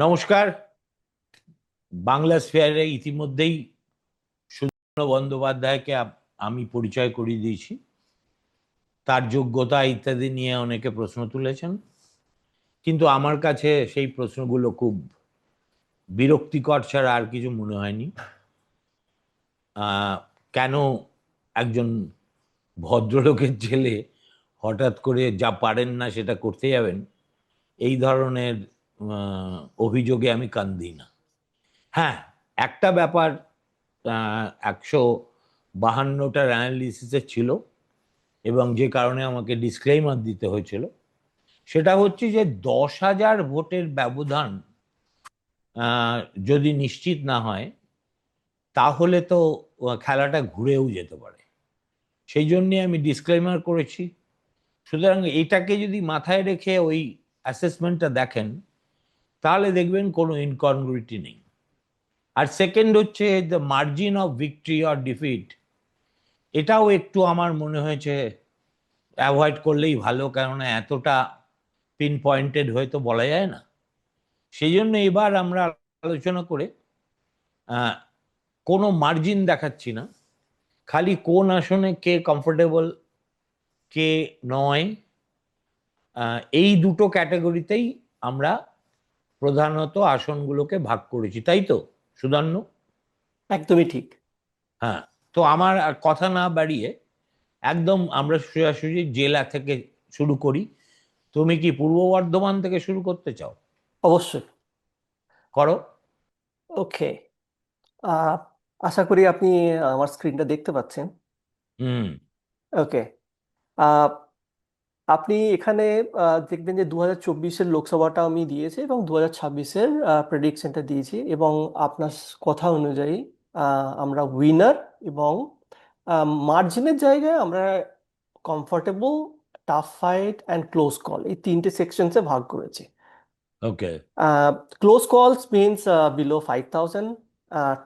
নমস্কার। বাংলা স্ফেয়ারে ইতিমধ্যেই সুধীন্দ্র বন্দ্যোপাধ্যায়কে আমি পরিচয় করিয়ে দিয়েছি। তার যোগ্যতা ইত্যাদি নিয়ে অনেকে প্রশ্ন তুলেছেন, কিন্তু আমার কাছে সেই প্রশ্নগুলো খুব বিরক্তিকর ছাড়া আর কিছু মনে হয়নি। কেন একজন ভদ্রলোকের ছেলে হঠাৎ করে যা পারেন না সেটা করতে যাবেন, এই ধরনের অভিযোগে আমি কান দিই না। হ্যাঁ, একটা ব্যাপার 152টার অ্যানালিসিসে ছিল এবং যে কারণে আমাকে ডিসক্লেইমার দিতে হয়েছিল, সেটা হচ্ছে যে 10,000 ভোটের ব্যবধান আহ, যদি নিশ্চিত না হয় তাহলে তো খেলাটা ঘুরেও যেতে পারে। সেই জন্যে আমি ডিসক্লেইমার করেছি। সুতরাং এটাকে যদি মাথায় রেখে ওই অ্যাসেসমেন্টটা দেখেন, তাহলে দেখবেন কোনো ইনকনগ্রুইটি নেই। আর সেকেন্ড হচ্ছে the margin of victory or defeat, এটাও একটু আমার মনে হয়েছে অ্যাভয়েড করলেই ভালো, কেননা এতটা পিন পয়েন্টেড হয়তো বলা যায় না। সেই জন্য এবার আমরা আলোচনা করে আহ, কোনো মার্জিন দেখাচ্ছি না, খালি কোন আসনে কে কমফোর্টেবল কে নয়, এই দুটো ক্যাটাগরিতেই আমরা প্রধানত আসনগুলোকে ভাগ করেছি, তাই তো সুধান্য? একদমই ঠিক। হ্যাঁ। তো আমার আর কথা না বাড়িয়ে একদম আমরা সোজাসুজি জেলা থেকে শুরু করি। তুমি কি পূর্ব বর্ধমান থেকে শুরু করতে চাও? অবশ্যই। করো। ওকে। আহ, আশা করি আপনি আমার স্ক্রিনটা দেখতে পাচ্ছেন। হুম। ওকে। আপনি এখানে দেখবেন যে 2024-এর লোকসভাটা আমি দিয়েছি এবং 2026-এর প্রেডিকশনটা দিয়েছি, এবং আপনার কথা অনুযায়ী আমরা উইনার এবং মার্জিনের জায়গায় আমরা comfortable, tough fight and close call, এই তিনটে সেকশনসে ভাগ করেছি। ওকে। Close calls means below 5,000.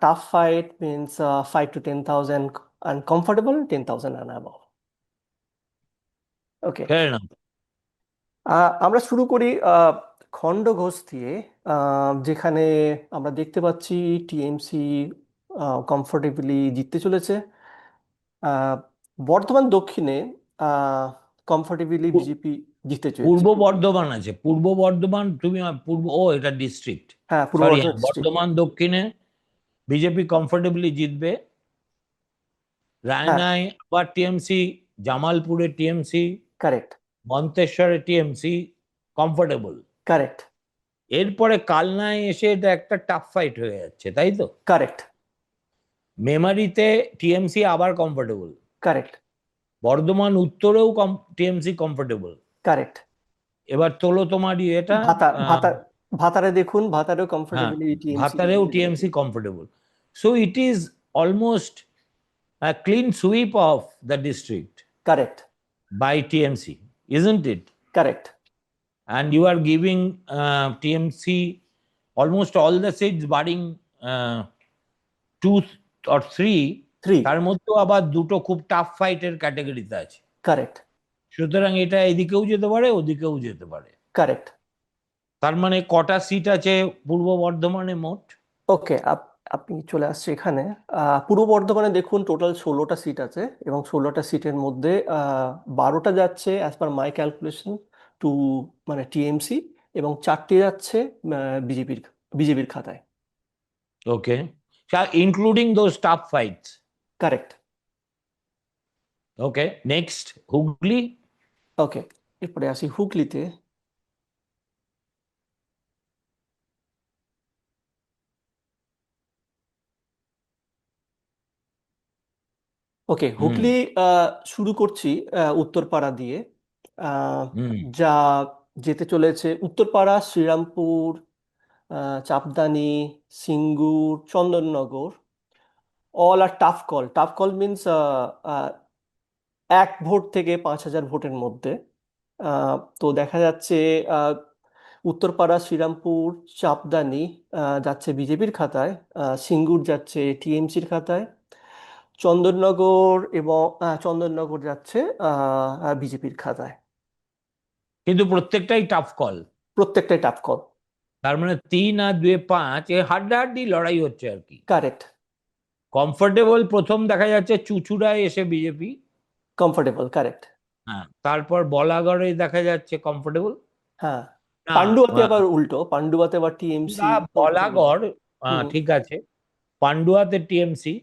Tough fight means 5 to 10,000, and comfortable 10,000 and above. Okay. Fair enough. আমরা শুরু করি খণ্ডঘোষ দিয়ে, যেখানে আমরা দেখতে পাচ্ছি টিএমসি কমফোর্টেবলি জিততে চলেছে। আহ, বর্ধমান দক্ষিণে কমফোর্টেবলি বিজেপি জিততে চলেছে। পূর্ব বর্ধমান আছে, পূর্ব বর্ধমান, তুমি পূর্ব, ও এটা ডিস্ট্রিক্ট। হ্যাঁ, পূর্ব সরি, বর্ধমান ডিস্ট্রিক্ট। বর্ধমান দক্ষিণে বিজেপি কমফোর্টেবলি জিতবে। হ্যাঁ, রায়নায় আবার টিএমসি, জামালপুরে টিএমসি, কারেক্ট। মন্তেশ্বরে টিএমসি কমফোর্টেবল। কারেক্ট। এরপরে কালনায় এসে এটা একটা টাফ ফাইট হয়ে যাচ্ছে, তাই তো? কারেক্ট। মেমারিতে টিএমসি আবার কমফোর্টেবল। কারেক্ট। বর্ধমান উত্তরেও টিএমসি কমফোর্টেবল। কারেক্ট। এবার তোলো তোমার এটা। ভাতার আহ, ভাতার ভাতারে দেখুন, ভাতারেও হ্যাঁ, কমফোর্টেবলি টিএমসি ভাতারেও TMC comfortable. So it is almost a clean sweep of the district correct. by TMC, isn't it? Correct. And you are giving TMC almost all the seats barring two or three, three. তার মধ্যেও আবার দুটো খুব tough ফাইটের ক্যাটাগরিতে আছে। Correct. সুতরাং এটা এদিকেও যেতে পারে, ওদিকেও যেতে পারে। কারেক্ট। তার মানে কটা সিট আছে পূর্ব বর্ধমানে মোট? ওকে। আপনি চলে আসছে এখানে। পূর্ব বর্ধমানে দেখুন টোটাল 16টা সিট আছে, এবং 16টা সিটের মধ্যে 12টা যাচ্ছে as per my calculation to মানে টিএমসি, এবং 4টে যাচ্ছে বিজেপির বিজেপির খাতায়। Okay, including those tough fights. Correct. Okay, next Hooghly. Okay, এরপরে আসি হুগলিতে। ওকে, হুম। হুগলি শুরু করছি উত্তরপাড়া দিয়ে। আহ, হুম। যা যেতে চলেছে Uttarpara, Serampore, Chapdani, Singur, Chandannagar. All are tough call. Tough call means 1 vote থেকে 5,000 ভোটের মধ্যে। তো দেখা যাচ্ছে আহ, উত্তরপাড়া, শ্রীরামপুর, চাপদানি যাচ্ছে বিজেপির খাতায়, সিঙ্গুর যাচ্ছে টিএমসির খাতায়, চন্দননগর এবং চন্দননগর যাচ্ছে বিজেপির খাতায়। কিন্তু প্রত্যেকটাই টাফ কল। প্রত্যেকটাই টাফ কল। তার মানে 3 আর 2 5 এ হাড্ডাহাড্ডি লড়াই হচ্ছে আর কি। কারেক্ট। কমফোর্টেবল প্রথম দেখা যাচ্ছে চুঁচুড়ায় এসে বিজেপি। Comfortable, correct. হ্যাঁ, তারপর বলাগড়ে দেখা যাচ্ছে কমফোর্টেবল। হ্যাঁ, না, পান্ডুয়াতে আবার উল্টো, পান্ডুয়াতে আবার টিএমসি চুঁচুড়া কমফোর্টেবল। বলাগড় হুম। ঠিক আছে, পান্ডুয়াতে টিএমসি,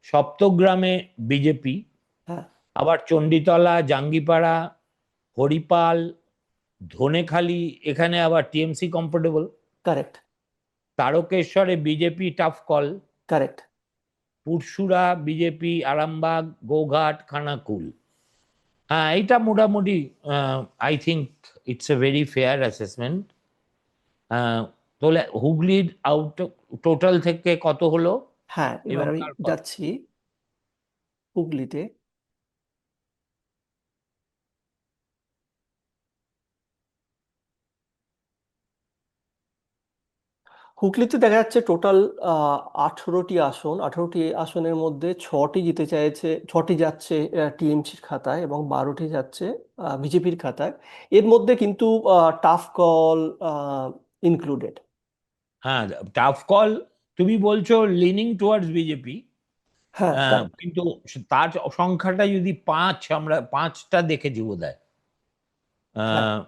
সপ্তগ্রামে বিজেপি, হ্যাঁ। আবার চণ্ডীতলা, জাঙ্গিপাড়া, হরিপাল, ধনেখালি, এখানে আবার টিএমসি কমফোর্টেবল। কারেক্ট। তারকেশ্বরে BJP tough call. Correct. Pursurah BJP, Arambagh, Goghat, Khanakul. হ্যাঁ, এইটা মোটামুটি I think it's a very fair assessment. তাহলে হুগলির আউট টোটাল থেকে কত হলো হ্যাঁ, এবার এবং আমি তারপর? যাচ্ছি হুগলিতে। হুগলিতে দেখা যাচ্ছে টোটাল 18টি আসন, 18টি আসনের মধ্যে 6টি জিতে চাইছে, 6টি যাচ্ছে টিএমসির খাতায় এবং 12টি যাচ্ছে বিজেপির খাতায়। এর মধ্যে কিন্তু টাফ কল ইনক্লুডেড। হ্যাঁ, টাফ কল। তুমি বলছো লিনিং টুয়ার্ডস বিজেপি, হ্যাঁ, কারেক্ট। কিন্তু তার সংখ্যাটা যদি 5, আমরা 5টা দেখেছি বোধহয়। হ্যাঁ, আহ,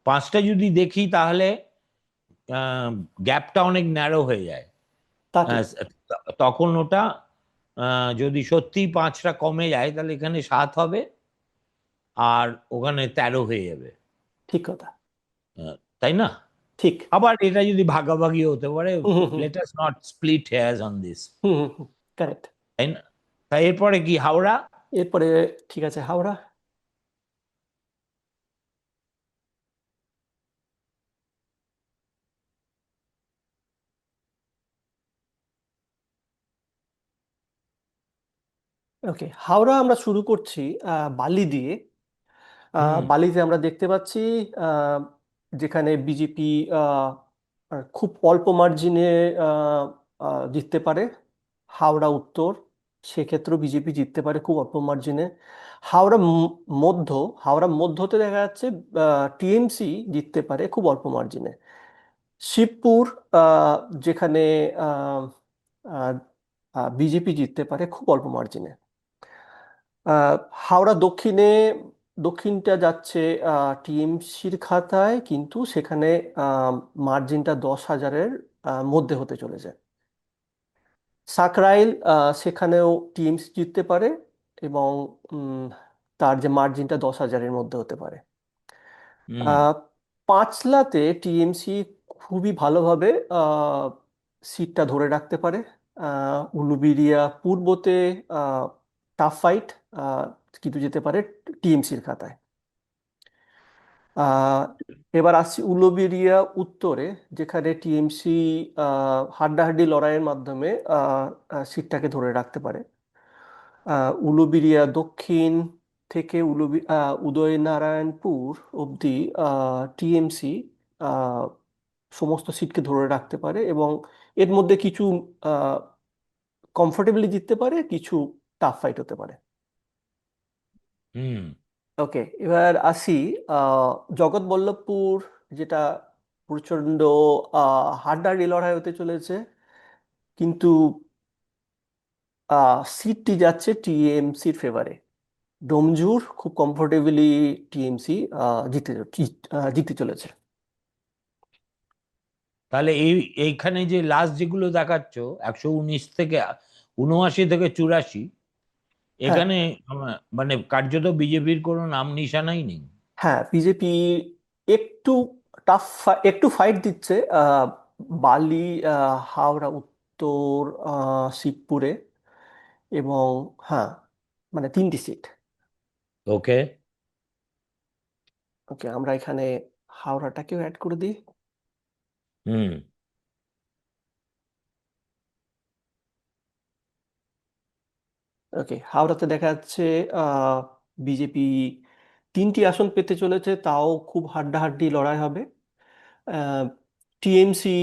5টা যদি দেখি তাহলে গ্যাপটা অনেক ন্যারো হয়ে যায়। তা ঠিক। আহ, তখন ওটা যদি সত্যি 5টা কমে যায় তাহলে এখানে 7 হবে, আর ওখানে 13 হয়ে যাবে। ঠিক কথা। তাই না? ঠিক। আবার এটা যদি ভাগাভাগি হতে পারে, hmm hmm hmm let us not split hairs on this. Hmm hmm hmm, correct. তাই না? তাই এরপরে কি হাওড়া? এরপরে ঠিক আছে, হাওড়া। ওকে, হাওড়া আমরা শুরু করছি বালি দিয়ে। হুম। বালিতে আমরা দেখতে পাচ্ছি আহ, যেখানে বিজেপি খুব অল্প মার্জিনে জিততে পারে। হাওড়া উত্তর, সেক্ষেত্রেও বিজেপি জিততে পারে খুব অল্প মার্জিনে। হাওড়া মধ্য, হাওড়া মধ্যতে দেখা যাচ্ছে টিএমসি জিততে পারে খুব অল্প মার্জিনে। শিবপুর, আহ, যেখানে বিজেপি জিততে পারে খুব অল্প মার্জিনে। আহ, হাওড়া দক্ষিণে, দক্ষিণটা যাচ্ছে টিএমসির খাতায়, কিন্তু সেখানে মার্জিনটা 10,000-এর মধ্যে হতে চলেছে। সাকরাইল, সেখানেও টিএমসি জিততে পারে এবং উম, তার যে মার্জিনটা 10,000-এর মধ্যে হতে পারে। হুম। আহ, পাঁচলাতে টিএমসি খুবই ভালোভাবে সিটটা ধরে রাখতে পারে। উলুবেড়িয়া পূর্বতে টাফ ফাইট, কিন্তু যেতে পারে টিএমসির খাতায়। আহ, এবার আসছি উলুবেড়িয়া উত্তরে, যেখানে টিএমসি হাড্ডাহাড্ডি লড়াইয়ের মাধ্যমে সিটটাকে ধরে রাখতে পারে। উলুবেড়িয়া দক্ষিণ থেকে উদয়নারায়ণপুর অবধি টিএমসি সমস্ত সিটকে ধরে রাখতে পারে এবং এর মধ্যে কিছু কমফোর্টেবলি জিততে পারে, কিছু টাফ ফাইট হতে পারে। হুম। ওকে, এবার আসি আহ, জগৎবল্লভপুর, যেটা প্রচন্ড হাড্ডাহাড্ডি লড়াই হতে চলেছে, কিন্তু সিটটি যাচ্ছে টিএমসির ফেভারে। ডোমজুর খুব কমফোর্টেবলি টিএমসি জিততে চলেছে। তাহলে এইখানে যে লাস্ট যেগুলো দেখাচ্ছ, 119 থেকে 79 থেকে 84, হ্যাঁ। এখানে মানে কার্যত বিজেপির কোনো নাম নিশানাই নেই। হ্যাঁ, বিজেপি একটু টাফ, একটু ফাইট দিচ্ছে বালি, হাওড়া উত্তর, শিবপুরে এবং হ্যাঁ, মানে 3টি সিট। ওকে। ওকে, আমরা এখানে হাওড়াটাকেও অ্যাড করে দিই। হুম। ওকে, হাওড়াতে দেখা যাচ্ছে বিজেপি 3টি আসন পেতে চলেছে, তাও খুব হাড্ডাহাড্ডি লড়াই হবে। টিএমসি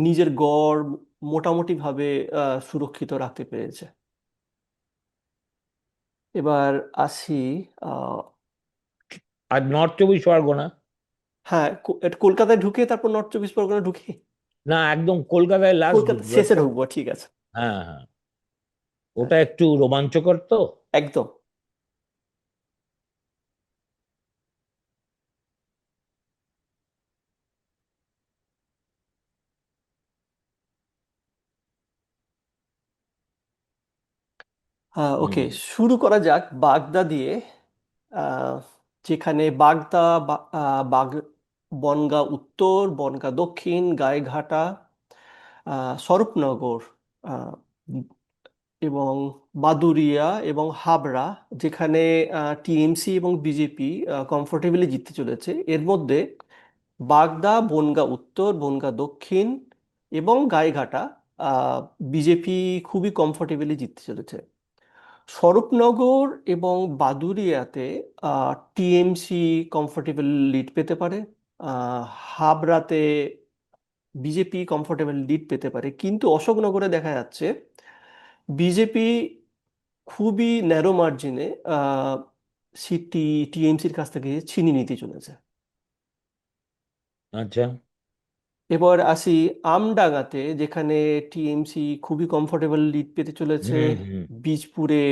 নিজের গড় মোটামুটি ভাবে সুরক্ষিত রাখতে পেরেছে। এবার আসি আহ, আর নর্থ 24 পরগনা? হ্যাঁ, এটা কলকাতায় ঢুকে তারপর নর্থ চব্বিশ পরগনা ঢুকে না, একদম কলকাতায় লাস্ট কলকাতা ঢুকবো শেষে একটা। ঢুকবো, ঠিক আছে। হ্যাঁ হ্যাঁ, হ্যাঁ, ওটা একটু রোমাঞ্চকর তো। একদম। হ্যাঁ, ওকে, হুম। শুরু করা যাক বাগদা দিয়ে। আহ, যেখানে বাগদা, বাগ, বনগাঁ উত্তর, বনগাঁ দক্ষিণ, গাইঘাটা, স্বরূপনগর, আহ, এবং বাদুড়িয়া এবং হাবড়া, যেখানে টিএমসি এবং বিজেপি কমফোর্টেবলি জিততে চলেছে। এর মধ্যে বাগদা, বনগাঁ উত্তর, বনগাঁ দক্ষিণ এবং গাইঘাটা বিজেপি খুবই কমফোর্টেবলি জিততে চলেছে। স্বরূপনগর এবং বাদুড়িয়াতে টিএমসি কমফোর্টেবল লিড পেতে পারে। আহ, হাবড়াতে বিজেপি কমফোর্টেবল লিড পেতে পারে, কিন্তু অশোকনগরে দেখা যাচ্ছে বিজেপি খুবই ন্যারো মার্জিনে সিটটি টিএমসির কাছ থেকে ছিনিয়ে নিতে চলেছে। আচ্ছা। এবার আসি আমডাঙ্গাতে, যেখানে টিএমসি খুবই কমফোর্টেবল লিড পেতে চলেছে। হুম হুম। বীজপুরে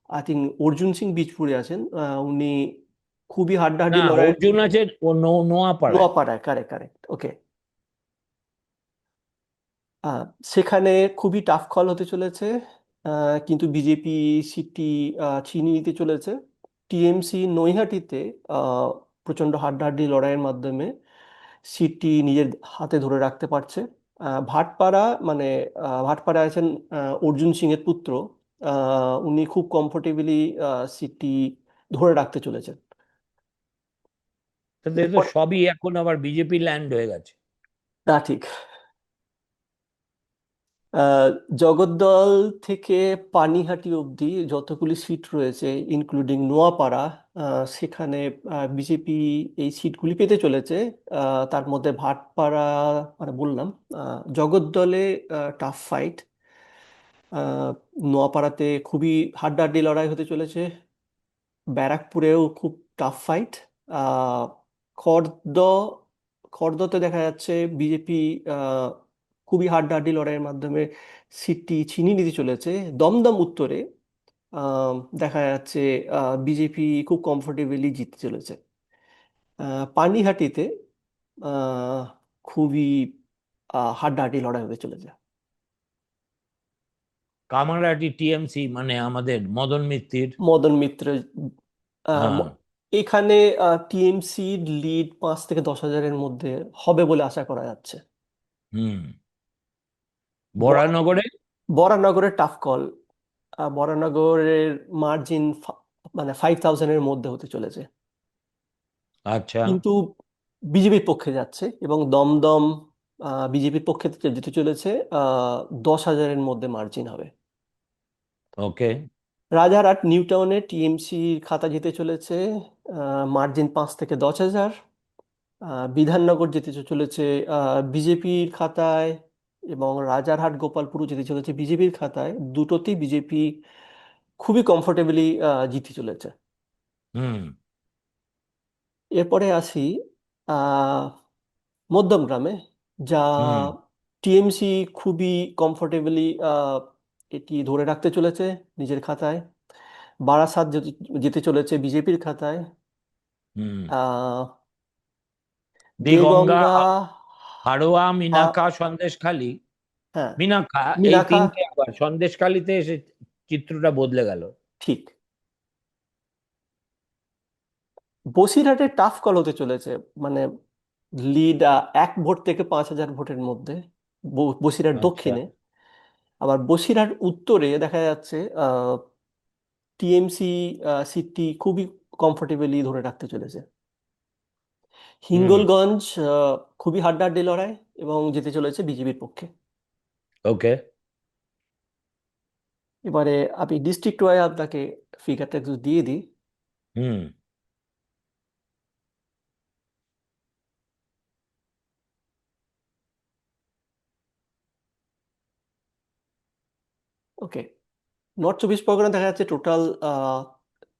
আই থিঙ্ক অর্জুন সিং বীজপুরে আছেন, উনি খুবই হাড্ডাহাড্ডি না, লড়াই। অর্জুন আছে ও নোয়াপাড়ায়। নোয়াপাড়ায়, কারেক্ট কারেক্ট, ওকে। আহ, সেখানে খুবই টাফ কল হতে চলেছে, কিন্তু বিজেপি সিটটি ছিনিয়ে নিতে চলেছে। টিএমসি নৈহাটিতে আহ, প্রচণ্ড হাড্ডাহাড্ডি লড়াইয়ের মাধ্যমে সিটটি নিজের হাতে ধরে রাখতে পারছে। ভাটপাড়া, মানে ভাটপাড়ায় আছেন অর্জুন সিং এর পুত্র, উনি খুব কমফোর্টেবলি সিটটি ধরে রাখতে চলেছেন। তাতে তো এরপর, সবই এখন আবার বিজেপি ল্যান্ড হয়ে গেছে। না ঠিক, আহ, জগদ্দল থেকে পানিহাটি অবধি যতগুলি সিট রয়েছে ইনক্লুডিং নোয়াপাড়া, সেখানে বিজেপি এই সিটগুলি পেতে চলেছে। তার মধ্যে ভাটপাড়া, মানে বললাম, জগদ্দলে টাফ ফাইট, নোয়াপাড়াতে খুবই হাড্ডাহাড্ডি লড়াই হতে চলেছে, ব্যারাকপুরেও খুব টাফ ফাইট, খর্দ খর্দতে দেখা যাচ্ছে বিজেপি খুবই হাড্ডাহাড্ডি লড়াইয়ের মাধ্যমে সিটটি ছিনিয়ে নিতে চলেছে। দমদম উত্তরে আহ, দেখা যাচ্ছে বিজেপি খুব কমফোর্টেবলি জিততে চলেছে। পানিহাটিতে আহ, খুবই হাড্ডাহাড্ডি লড়াই হতে চলেছে। কামারহাটি টিএমসি মানে আমাদের মদন মিত্তির। মদন মিত্র, আহ, হ্যাঁ। ম- এখানে টিএমসি লিড 5 থেকে 10 হাজারের মধ্যে হবে বলে আশা করা যাচ্ছে। হুম। বরা- বরানগরে। বরানগরের টাফ কল, বরানগরের মার্জিন মানে 5,000-এর মধ্যে হতে চলেছে, আচ্ছা। কিন্তু বিজেপির পক্ষে যাচ্ছে। এবং দমদম বিজেপির পক্ষে যেতে চলেছে, 10,000-এর মধ্যে মার্জিন হবে। ওকে। রাজারহাট নিউ টাউনে টিএমসির খাতা যেতে চলেছে, মার্জিন 5 থেকে 10,000। বিধাননগর যেতে চলেছে বিজেপির খাতায়, এবং রাজারহাট গোপালপুর যেতে চলেছে বিজেপির খাতায়। দুটোতেই বিজেপি খুবই কমফোর্টেবলি জিতে চলেছে। হুম এরপরে আসি আহ, মধ্যমগ্রামে, যা হুম টিএমসি খুবই কমফোর্টেবলি এটি ধরে রাখতে চলেছে নিজের খাতায়। বারাসাত যেতে যেতে চলেছে বিজেপির খাতায়। হুম। আহ, দিগঙ্গা, দেগঙ্গা, হাড়োয়া, হা- মিনাখা, সন্দেশখালি। হ্যাঁ, মিনাখা, এই মিনাখা, তিনটে, আবার সন্দেশখালিতে এসে চিত্রটা বদলে গেল। ঠিক। বসিরহাটে টাফ কল হতে চলেছে, মানে লিড 1 ভোট থেকে 5,000 ভোটের মধ্যে, বসিরহাট আচ্ছা। দক্ষিণে। আবার বসিরহাট উত্তরে দেখা যাচ্ছে টিএমসি সিটটি খুবই কমফোর্টেবলি ধরে রাখতে চলেছে। হুম। হিঙ্গলগঞ্জ খুবই হাড্ডাহাড্ডি লড়াই এবং যেতে চলেছে বিজেপির পক্ষে। ওকে। এবারে আমি ডিস্ট্রিক্ট ওয়াইজ আপনাকে ফিগারটা একটু দিয়ে দিই। হুম ওকে, নর্থ চব্বিশ পরগনা দেখা যাচ্ছে টোটাল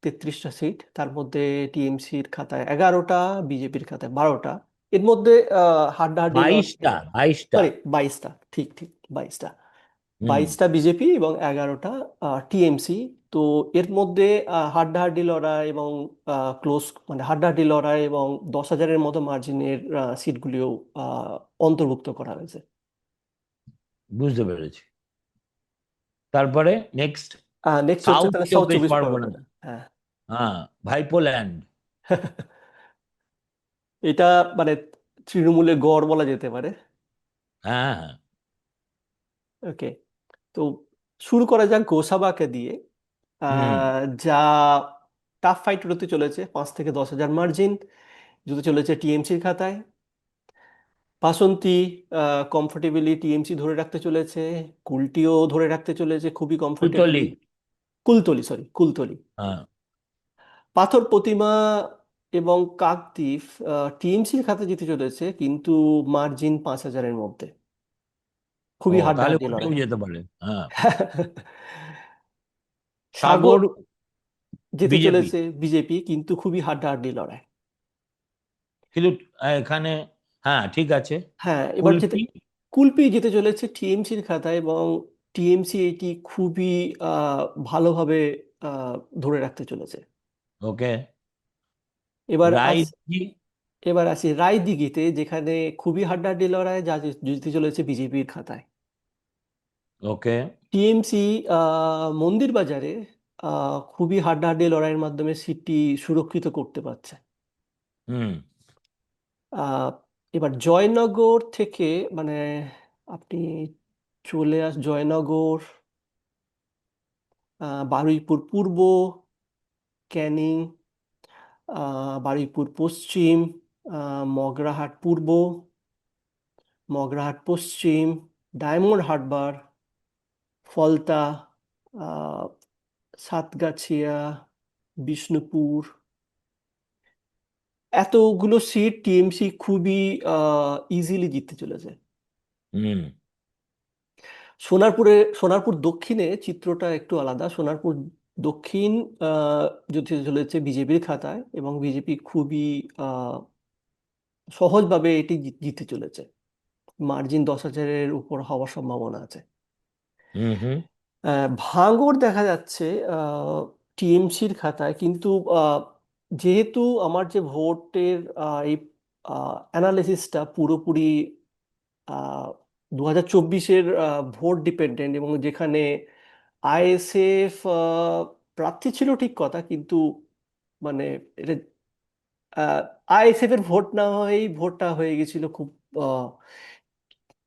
33টা সিট, তার মধ্যে টিএমসির খাতায় 11টা, বিজেপির খাতায় 12টা। এর মধ্যে হাড্ডাহাড্ডি লড়াই, 22টা সরি 22টা, ঠিক ঠিক 22টা। হুম। 22টা বিজেপি এবং 11টা টিএমসি। তো এর মধ্যে হাড্ডাহাড্ডি লড়াই এবং ক্লোজ, মানে হাড্ডাহাড্ডি লড়াই এবং 10,000-এর মতো মার্জিনের সিটগুলিও অন্তর্ভুক্ত করা হয়েছে। বুঝতে পেরেছি। তারপরে নেক্সট, নেক্সট হচ্ছে সাউথ তাহলে সাউথ চব্বিশ চব্বিশ পরগনা। পরগনা। হ্যাঁ। হ্যাঁ, ভাইপোল্যান্ড। এটা মানে তৃণমূলের গড় বলা যেতে পারে। হ্যাঁ হ্যাঁ। ওকে, তো শুরু করা যাক গোসাবাকে দিয়ে। হুম। যা টাফ ফাইট হতে চলেছে, 5 থেকে 10,000 মার্জিন যদি চলেছে টিএমসির খাতায়। বাসন্তী কমফোর্টেবলি টিএমসি ধরে রাখতে চলেছে, কুলটিও ধরে রাখতে চলেছে খুবই কমফোর্টেবলি। কুলতলি। কুলতলি, সরি কুলতলি। হ্যাঁ। পাথর প্রতিমা এবং কাকদ্বীপ টিএমসির খাতে জিতে চলেছে, কিন্তু মার্জিন 5,000-এর মধ্যে, ও, খুবই তাহলে হাড্ডাহাড্ডি ওটাও লড়াই। যেতে পারে, হ্যাঁ। সাগর সাগর যেতে বিজেপি। চলেছে বিজেপি, কিন্তু খুবই হাড্ডাহাড্ডি লড়াই। কিন্তু এখানে, হ্যাঁ ঠিক আছে। হ্যাঁ, এবার যেতে কুলপি। কুলপি যেতে চলেছে টিএমসির খাতায়, এবং টিএমসি এটি খুবই ভালোভাবে আহ, ধরে রাখতে চলেছে। ওকে। এবার আস রায়দিঘি। এবার আসি রায়দিঘিতে, যেখানে খুবই হাড্ডাহাড্ডি লড়াই, যা জিততে চলেছে বিজেপির খাতায়। ওকে। টিএমসি মন্দির বাজারে খুবই হাড্ডাহাড্ডি লড়াইয়ের মাধ্যমে সিটটি সুরক্ষিত করতে পারছে। হুম। আহ, এবার জয়নগর থেকে, মানে আপনি জয়নগর, বারুইপুর পূর্ব, ক্যানিং, বারুইপুর পশ্চিম, মগরাহাট পূর্ব, মগরাহাট পশ্চিম, ডায়মন্ড হারবার, ফলতা, আহ, সাতগাছিয়া, বিষ্ণুপুর, এতগুলো সিট টিএমসি খুবই ইজিলি জিততে চলেছে। হুম। সোনারপুর দক্ষিণে চিত্রটা একটু আলাদা। সোনারপুর দক্ষিণ আহ, জিততে চলেছে বিজেপির খাতায়, এবং বিজেপি খুবই আহ, সহজভাবে এটি জিততে চলেছে। মার্জিন 10,000-এর উপর হওয়ার সম্ভাবনা আছে। হুম। হুম। ভাঙড় দেখা যাচ্ছে টিএমসির খাতায়, কিন্তু যেহেতু আমার যে ভোটের এই অ্যানালিসিসটা পুরোপুরি 2024-এর ভোট ডিপেন্ডেন্ট, এবং যেখানে আইএসএফ প্রার্থী ছিল ঠিক কথা, কিন্তু মানে এটা আইএসএফ এর ভোট না হয়েই ভোটটা হয়ে গেছিল খুব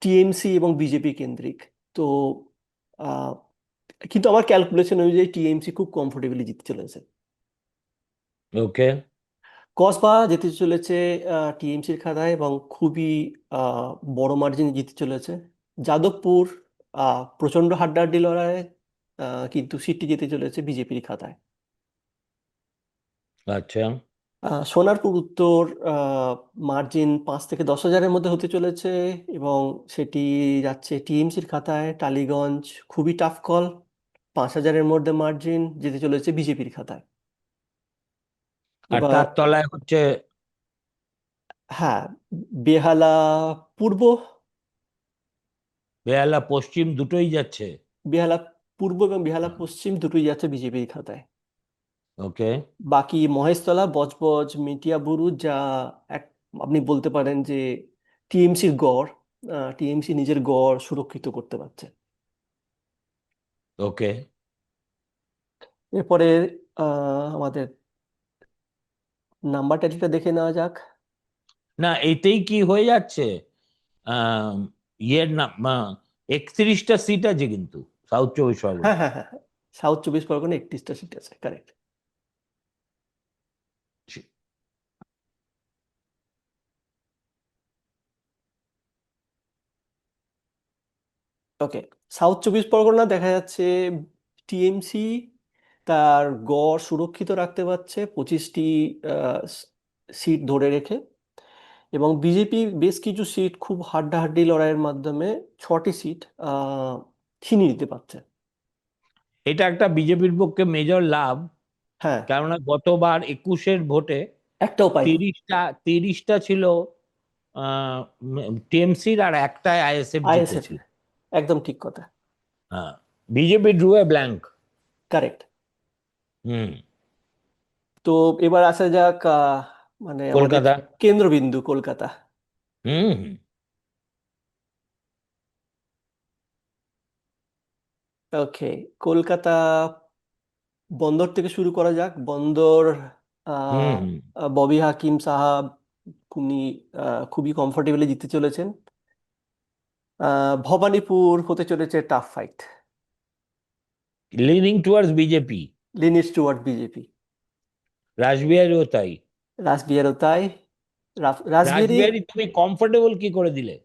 টিএমসি এবং বিজেপি কেন্দ্রিক। তো আহ, কিন্তু আমার ক্যালকুলেশন অনুযায়ী টিএমসি খুব কমফোর্টেবলি জিতে চলেছে। ওকে। কসবা যেতে চলেছে টিএমসির খাতায়, এবং খুবই আহ, বড় মার্জিনে জিতে চলেছে। যাদবপুর প্রচন্ড হাড্ডাহাড্ডি লড়াই, কিন্তু সিটটি যেতে চলেছে বিজেপির খাতায়। আচ্ছা। সোনারপুর উত্তর মার্জিন 5 থেকে 10,000-এর মধ্যে হতে চলেছে, এবং সেটি যাচ্ছে টিএমসির খাতায়। টালিগঞ্জ খুবই টাফ কল, 5,000-এর মধ্যে মার্জিন যেতে চলেছে বিজেপির খাতায়। আর এবার তার তলায় হচ্ছে হ্যাঁ, বেহালা পূর্ব, বেহালা পশ্চিম দুটোই যাচ্ছে। বেহালা পূর্ব এবং বেহালা পশ্চিম দুটোই যাচ্ছে বিজেপির খাতায়। ওকে। বাকি মহেশতলা, বজবজ, মেটিয়াবুরুজ, যা এক, আপনি বলতে পারেন যে টিএমসির গড়, টিএমসি নিজের গড় সুরক্ষিত করতে পারছে। ওকে। এরপরে আমাদের নাম্বার ট্যালিটা দেখে নেওয়া যাক। না, এতেই কি হয়ে যাচ্ছে, আহ, ইয়ের না, 31টা সিট আছে কিন্তু সাউথ চব্বিশ হ্যাঁ পরগনা। হ্যাঁ হ্যাঁ হ্যাঁ, সাউথ 24 পরগনা 31টা সিট আছে, কারেক্ট। ওকে, সাউথ 24 পরগনা দেখা যাচ্ছে টিএমসি তার গড় সুরক্ষিত রাখতে পারছে 25টি সিট ধরে রেখে, এবং বিজেপি বেশ কিছু সিট খুব হাড্ডাহাড্ডি লড়াইয়ের মাধ্যমে 6টি সিট ছিনিয়ে নিতে পারছে। এটা একটা বিজেপির পক্ষে মেজর লাভ, হ্যাঁ, কেননা গতবার 21-এর ভোটে একটাও পাইনি। 30টা ছিল টিএমসির, আর একটাই আইএসএফ আইএসএফ, জিতেছিল। একদম ঠিক কথা। হ্যাঁ, বিজেপি ড্রু এ ব্ল্যাঙ্ক। কারেক্ট। হুম। তো এবার আসা যাক মানে আমাদের কলকাতা। কেন্দ্রবিন্দু কলকাতা। হুম হুম। ওকে, কলকাতা বন্দর থেকে শুরু করা যাক। বন্দর, হুম আহ, হুম। ববি হাকিম সাহাব, উনি খুবই কমফোর্টেবলি জিতে চলেছেন। ভবানীপুর হতে চলেছে tough fight. Leaning towards BJP. Leans toward BJP. রাসবিহারীও তাই। রাসবিহারও তাই। রাসবিহারী, রাসবিহারী তুমি কমফোর্টেবল কি করে দিলে?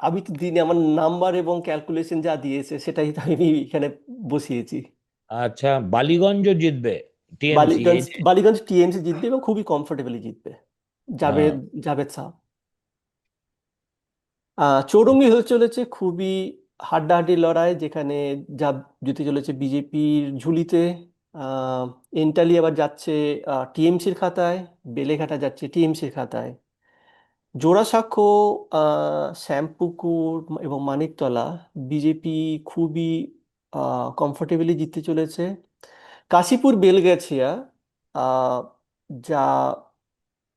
আমি তো দিনে আমার নাম্বার এবং ক্যালকুলেশন যা দিয়েছে সেটাই তো আমি এখানে বসিয়েছি। আচ্ছা, বালিগঞ্জও জিতবে টিএমসি বালিগঞ্জ, এই যে। বালিগঞ্জ টিএমসি জিতবে এবং খুবই কমফোর্টেবলি জিতবে। হ্যাঁ। জাভেদ, জাভেদ সাহ। চৌরঙ্গি হতে চলেছে খুবই হাড্ডাহাড্ডি লড়াই, যেখানে যা জিতে চলেছে বিজেপির ঝুলিতে। এন্টালি আবার যাচ্ছে টিএমসির খাতায়, বেলেঘাটা যাচ্ছে টিএমসির খাতায়। জোড়াসাঁকো, শ্যামপুকুর এবং মানিকতলা বিজেপি খুবই কমফোর্টেবলি জিততে চলেছে। কাশীপুর বেলগাছিয়া আহ, যা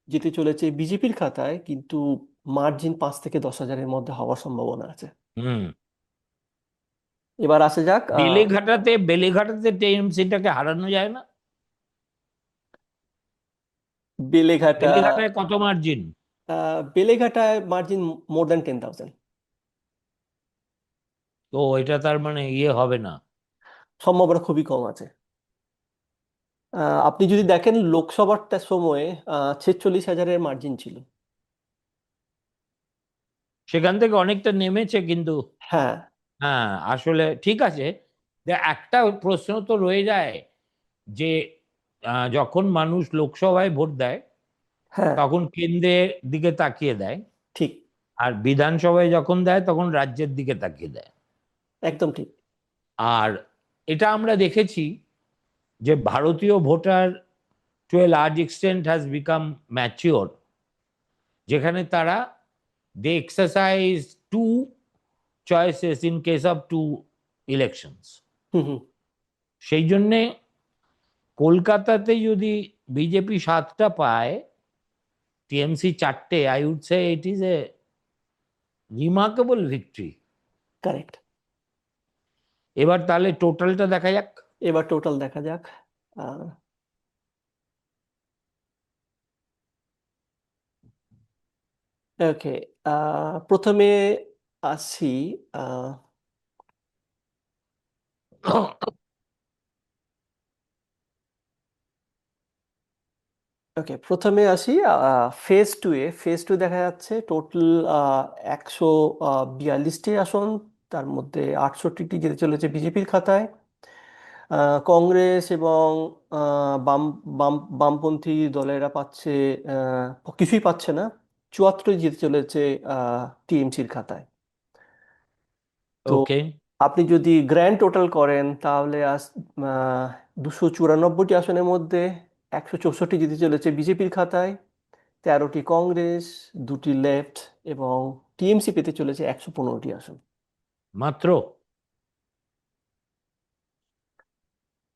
জিতে চলেছে বিজেপির খাতায়, কিন্তু মার্জিন 5 থেকে 10 হাজারের মধ্যে হওয়ার সম্ভাবনা আছে। হুম। এবার আসা যাক বেলেঘাটাতে টিএমসিটাকে হারানো যায় না? বেলেঘাটা। বেলেঘাটায় কত মার্জিন? বেলেঘাটায় মার্জিন মোর দ্যান 10,000। তো এটা তার মানে ইয়ে হবে না? সম্ভাবনা খুবই কম আছে। আপনি যদি দেখেন লোকসভার সময়ে 46,000-এর মার্জিন ছিল। সেখান থেকে অনেকটা নেমেছে কিন্তু। হ্যাঁ, হ্যাঁ, আসলে ঠিক আছে। একটা প্রশ্ন তো রয়ে যায় যে যখন মানুষ লোকসভায় ভোট দেয় হ্যাঁ, তখন কেন্দ্রের দিকে তাকিয়ে দেয়, ঠিক, আর বিধানসভায় যখন দেয় তখন রাজ্যের দিকে তাকিয়ে দেয়। একদম ঠিক। আর এটা আমরা দেখেছি যে ভারতীয় voter to a large extent has become mature, যেখানে তারা they exercise two choices in case of two elections. হুম হুম। সেই জন্যে কলকাতাতে যদি বিজেপি 7টা পায়, টিএমসি 4টে, I would say it is a remarkable victory. Correct. এবার তাহলে টোটালটা দেখা যাক। এবার টোটাল দেখা যাক। ওকে, প্রথমে আসি। ওকে, প্রথমে আসি ফেজ টু দেখা যাচ্ছে টোটাল 142টি আসন, তার মধ্যে 68টি যেতে চলেছে বিজেপির খাতায়। কংগ্রেস এবং বাম বাম বামপন্থী দলেরা পাচ্ছে কিছুই পাচ্ছে না। 74টি যেতে চলেছে টিএমসির খাতায়। তো ওকে। আপনি যদি গ্র্যান্ড টোটাল করেন তাহলে 294টি আসনের মধ্যে 164টি যেতে চলেছে বিজেপির খাতায়, 13টি কংগ্রেস, 2টি লেফট, এবং টিএমসি পেতে চলেছে 115টি আসন। মাত্র?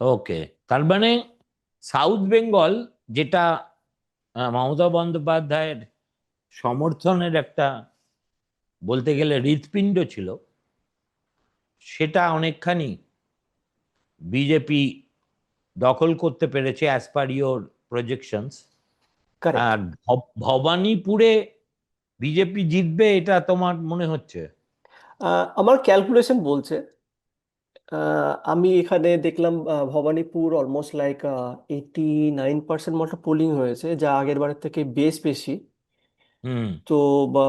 ওকে। তার মানে সাউথ বেঙ্গল, যেটা মমতা বন্দ্যোপাধ্যায়ের সমর্থনের একটা বলতে গেলে হৃৎপিণ্ড ছিল, সেটা অনেকখানি বিজেপি দখল করতে পেরেছে as per your projections. Correct. আর ভবানীপুরে বিজেপি জিতবে এটা তোমার মনে হচ্ছে? আমার ক্যালকুলেশন বলছে, আমি এখানে দেখলাম ভবানীপুর অলমোস্ট লাইক 89% মতো পোলিং হয়েছে, যা আগের বারের থেকে বেশ বেশি। হুম তো বা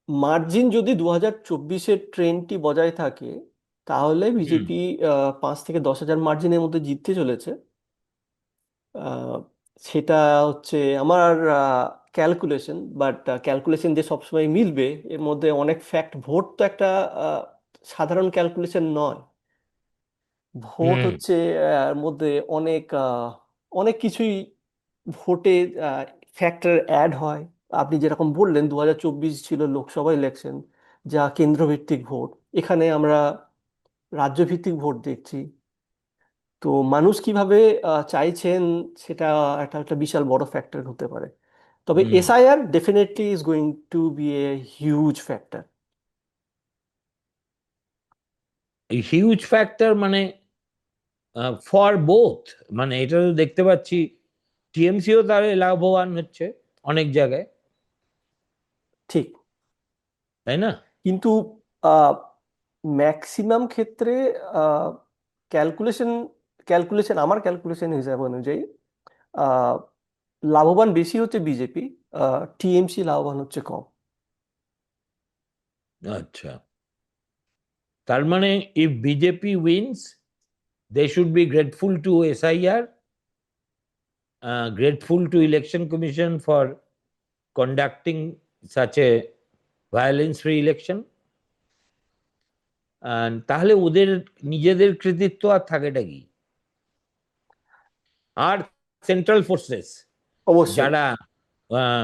মার্জিন যদি 2024-এর ট্রেন্ডটি বজায় থাকে তাহলে হুম। বিজেপি 5 থেকে 10 হাজার মার্জিনের মধ্যে জিততে চলেছে। আহ, সেটা হচ্ছে আমার ক্যালকুলেশন, বাট ক্যালকুলেশন যে সবসময় মিলবে এর মধ্যে অনেক ফ্যাক্ট, ভোট তো একটা আহ, সাধারণ ক্যালকুলেশন নয়। ভোট হুম। হচ্ছে এর মধ্যে অনেক অনেক কিছুই ভোটে ফ্যাক্টর অ্যাড হয়। আপনি যেরকম বললেন 2024 ছিল লোকসভা ইলেকশন, যা কেন্দ্রভিত্তিক ভোট। এখানে আমরা রাজ্যভিত্তিক ভোট দেখছি। তো মানুষ কিভাবে চাইছেন, সেটা একটা একটা বিশাল বড় ফ্যাক্টর হতে পারে। তবে হুম। SIR definitely is going to be a huge factor. Huge factor মানে ফর বোথ, মানে এটা তো দেখতে পাচ্ছি টিএমসিও তার লাভবান হচ্ছে অনেক জায়গায়, ঠিক। তাই না? কিন্তু ম্যাক্সিমাম ক্ষেত্রে ক্যালকুলেশন ক্যালকুলেশন আমার ক্যালকুলেশন হিসাব অনুযায়ী আহ, লাভবান বেশি হচ্ছে বিজেপি, টিএমসি লাভবান হচ্ছে কম। আচ্ছা, তার মানে if BJP wins they should be grateful to SIR, grateful to election commission for conducting such a violence free election, and তাহলে ওদের নিজেদের কৃতিত্ব আর থাকেটা কি? আর সেন্ট্রাল ফোর্সেস অবশ্যই। যারা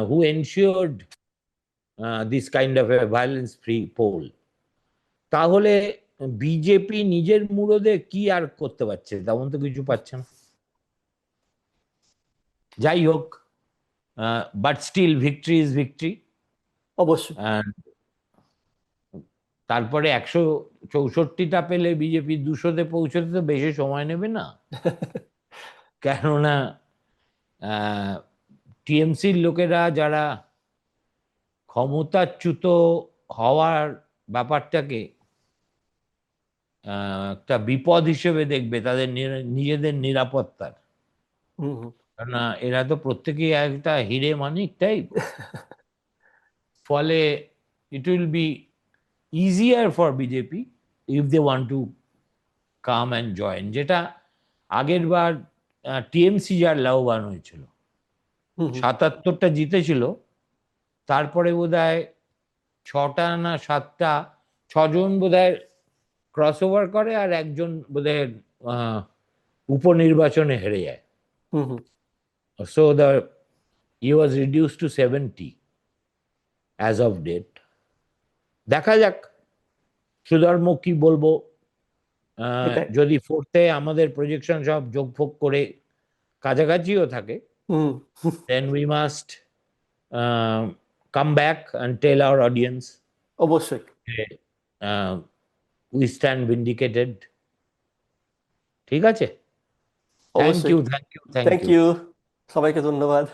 who ensured this kind of a violence free poll, তাহলে BJP নিজের মুরদে কি আর করতে পারছে? তেমন তো কিছু পাচ্ছে না। যাই হোক, but still victory is victory. অবশ্যই। তারপরে 164টা পেলে বিজেপি 200-তে পৌঁছতে তো বেশি সময় নেবে না, কেননা টিএমসির লোকেরা যারা ক্ষমতাচ্যুত হওয়ার ব্যাপারটাকে একটা বিপদ হিসেবে দেখবে তাদের নিজেদের নিরাপত্তার। হুম হুম। কেননা এরা তো প্রত্যেকেই একটা হিরে মানিক টাইপ, ফলে it will be easier for BJP if they want to come and join, যেটা আগের বার টিএমসি যার লাভবান হয়েছিল, হুম হুম। 77টা জিতেছিল, তারপরে বোধহয় 6টা না 7টা, 6জন বোধহয় ক্রস ওভার করে আর একজন বোধহয় আহ, উপনির্বাচনে হেরে যায়। হুম হুম। So the E was reduce to 70 as of date. দেখা যাক সুধর্ম কি বলবো। এটাই। যদি ফোর্থে আমাদের প্রজেকশন সব যোগফোগ করে কাছাকাছিও থাকে, হুম। then we must come back and tell our audience অবশ্যই। uh, we stand vindicated. ঠিক আছে? থ্যাংক অবশ্যই। You, thank you, thank thank you. You. সবাইকে ধন্যবাদ।